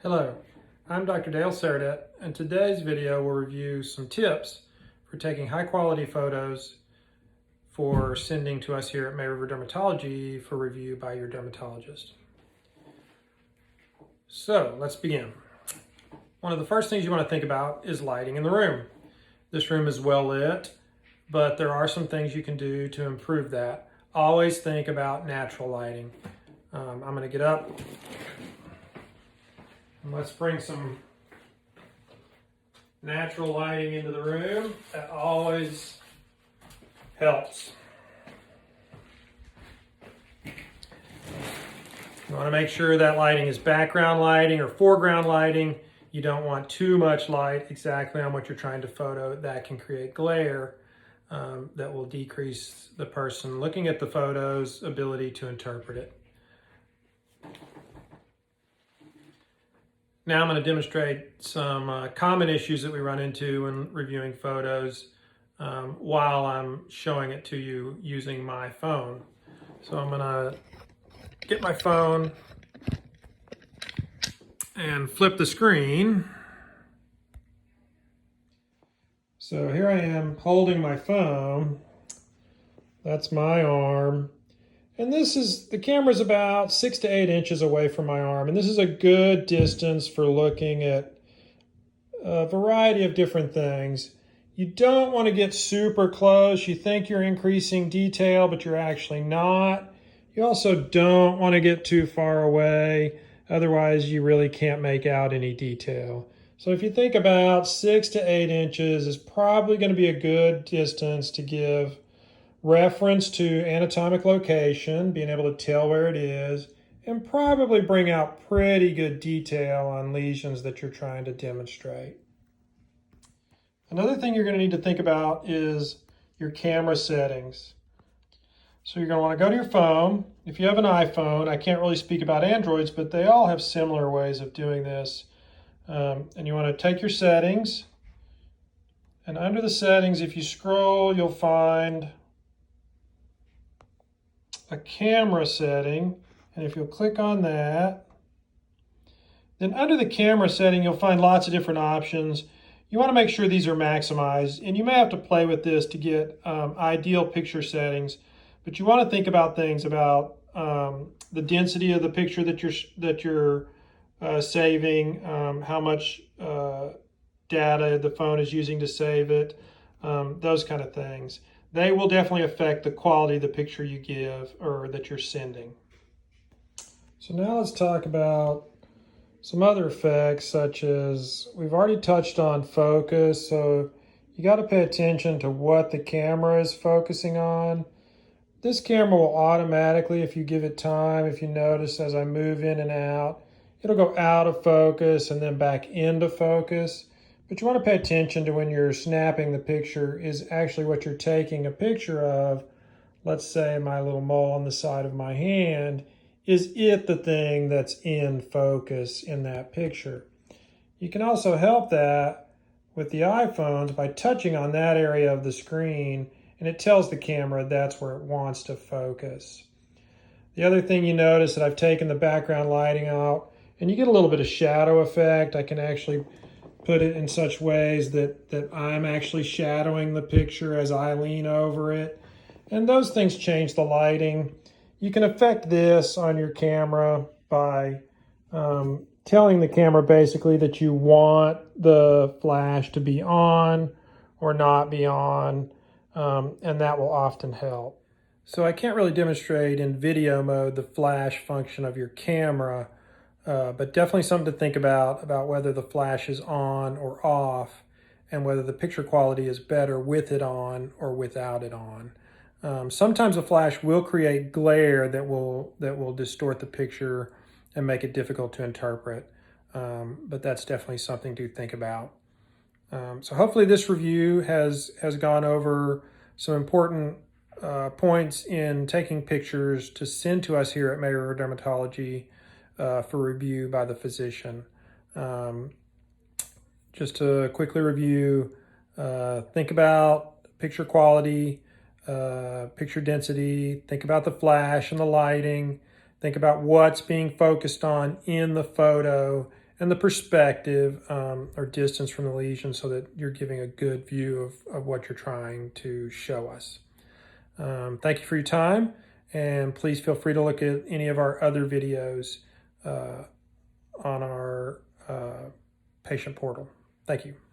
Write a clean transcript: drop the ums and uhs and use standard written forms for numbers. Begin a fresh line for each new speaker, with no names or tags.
Hello, I'm Dr. Dale Sarradet, and today's video will review some tips for taking high quality photos for sending to us here at May River Dermatology for review by your dermatologist. So let's begin. One of the first things you want to think about is lighting in the room. This room is well lit, but there are some things you can do to improve that. Always think about natural lighting. I'm going to get up. Let's bring some natural lighting into the room. That always helps. You want to make sure that lighting is background lighting or foreground lighting. You don't want too much light exactly on what you're trying to photo. That can create glare that will decrease the person looking at the photo's ability to interpret it. Now I'm going to demonstrate some common issues that we run into when reviewing photos while I'm showing it to you using my phone. So I'm going to get my phone and flip the screen. So here I am holding my phone. That's my arm. And the camera's about 6 to 8 inches away from my arm. And this is a good distance for looking at a variety of different things. You don't want to get super close. You think you're increasing detail, but you're actually not. You also don't want to get too far away. Otherwise, you really can't make out any detail. So if you think about 6 to 8 inches is probably going to be a good distance to give reference to anatomic location, being able to tell where it is, and probably bring out pretty good detail on lesions that you're trying to demonstrate. Another thing you're going to need to think about is your camera settings. So you're going to want to go to your phone. If you have an iPhone, I can't really speak about Androids, but they all have similar ways of doing this. And you want to take your settings, and under the settings, if you scroll, you'll find a camera setting, and if you'll click on that, then under the camera setting you'll find lots of different options. You want to make sure these are maximized, and you may have to play with this to get ideal picture settings, but you want to think about things about the density of the picture that you're saving, how much data the phone is using to save it, those kind of things. They will definitely affect the quality of the picture you give or that you're sending. So now let's talk about some other effects, such as we've already touched on focus. So you got to pay attention to what the camera is focusing on. This camera will automatically, if you give it time, if you notice as I move in and out, it'll go out of focus and then back into focus. But you want to pay attention to when you're snapping the picture is actually what you're taking a picture of. Let's say my little mole on the side of my hand. Is it the thing that's in focus in that picture? You can also help that with the iPhones by touching on that area of the screen, and it tells the camera that's where it wants to focus. The other thing you notice that I've taken the background lighting out, and you get a little bit of shadow effect. I can actually put it in such ways that I'm actually shadowing the picture as I lean over it. And those things change the lighting. You can affect this on your camera by telling the camera basically that you want the flash to be on or not be on, and that will often help. So I can't really demonstrate in video mode the flash function of your camera, but definitely something to think about whether the flash is on or off, and whether the picture quality is better with it on or without it on. Sometimes a flash will create glare that will distort the picture and make it difficult to interpret, but that's definitely something to think about. So hopefully this review has gone over some important points in taking pictures to send to us here at May River Dermatology for review by the physician. Just to quickly review, think about picture quality, picture density, think about the flash and the lighting, think about what's being focused on in the photo, and the perspective or distance from the lesion so that you're giving a good view of what you're trying to show us. Thank you for your time, and please feel free to look at any of our other videos on our patient portal. Thank you.